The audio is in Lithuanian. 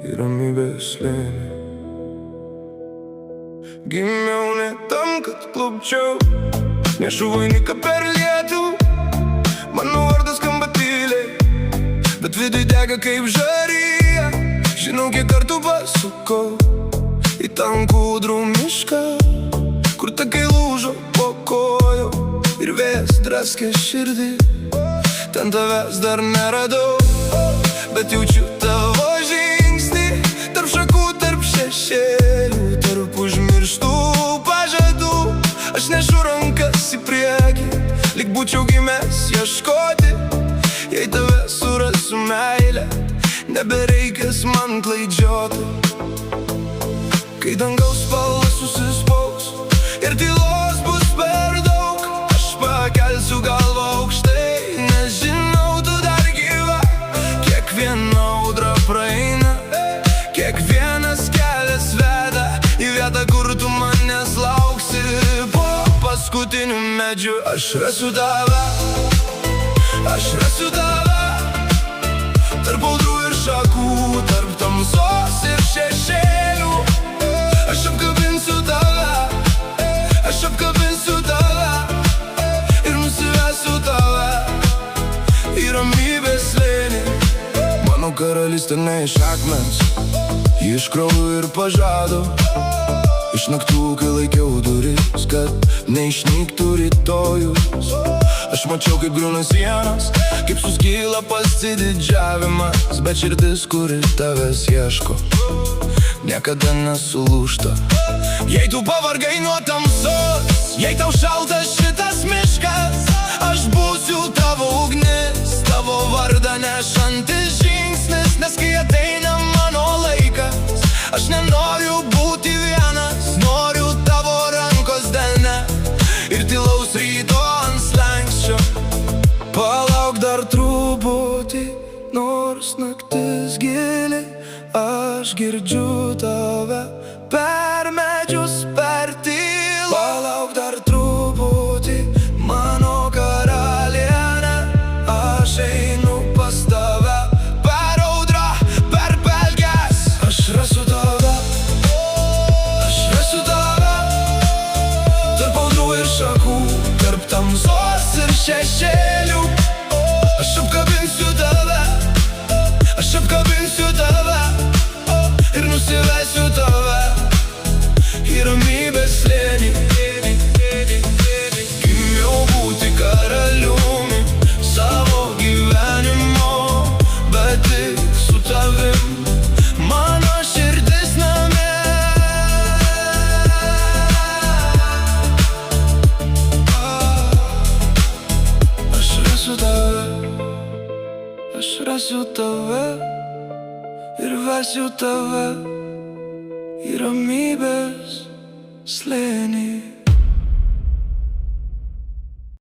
į ramybės slėnį. Gimiau ne tam, kad klupčiau, nešu vainiką per lietų. Mano vardas skamba tyliai, bet viduj dega kaip žarija. Žinau, kiek kartų pasukau į tankų ūdrų mišką, kur takai lūžo po kojų ir vėjas draskė širdį. Ten tavęs dar neradau, bet jaučiu tavo žingsnį tarp šakų, tarp šešėlių, tarp užmirštų pažadų. Aš nešu rankas į priekį, lyg būčiau gimęs ieškoti. Jei tave surasiu meilę, nebereikės man klaidžioti. Kai dangaus spalva susispaus ir tylos bus per daug, aš pakelsiu galvą aukštai, nes žinau, tu dar gyva. Kiekviena audra praeina, kiekvienas kelias veda į vietą, kur tu manęs lauksi. Po paskutiniu medžiu aš rasiu tave, aš rasiu tave, tarp audrų ir šakų, tarp tamsos ir šešėlių. Aš apkabinsiu tave, aš apkabinsiu tave ir nusivesiu tave į ramybės slėnį. Mano karalystė ne iš akmens, ji iš kraujo ir pažado. Iš naktų, kai laikiau duris, kad neišnyktų rytojus. Aš mačiau, kaip griūna sienos, kaip suskyla pasididžiavimas, bet širdis, kuri tavęs ieško, niekada nesulūžta. Jei tu pavargai nuo tamsos, jei tau šaltas šitas miškas, aš būsiu tavo ugnis, tavo vardą nešantis žingsnis. Nes kai ateina mano laikas, aš nenoriu būti vienas, noriu tavo rankos delne ir tylaus ryto ant slenksčio. Palauk dar truputį, nors naktis gili, aš girdžiu tave per medžius, per tylą. Palauk dar truputį, mano karalienė, aš einu pas tave per audrą, per pelkes. Aš rasiu tave, aš rasiu tave, tarp audrų ir šakų, tarp tamsos ir šešėlių. Aš apkabinsiu tave, aš apkabinsiu tave ir nusivesiu tave į ramybės slėnį. Gimiau būti karaliumi savo gyvenimo, bet tik su tavim mano širdis namie. Aš rasiu tave, aš rasiu tave ir vesiu tave į ramybės slėnį.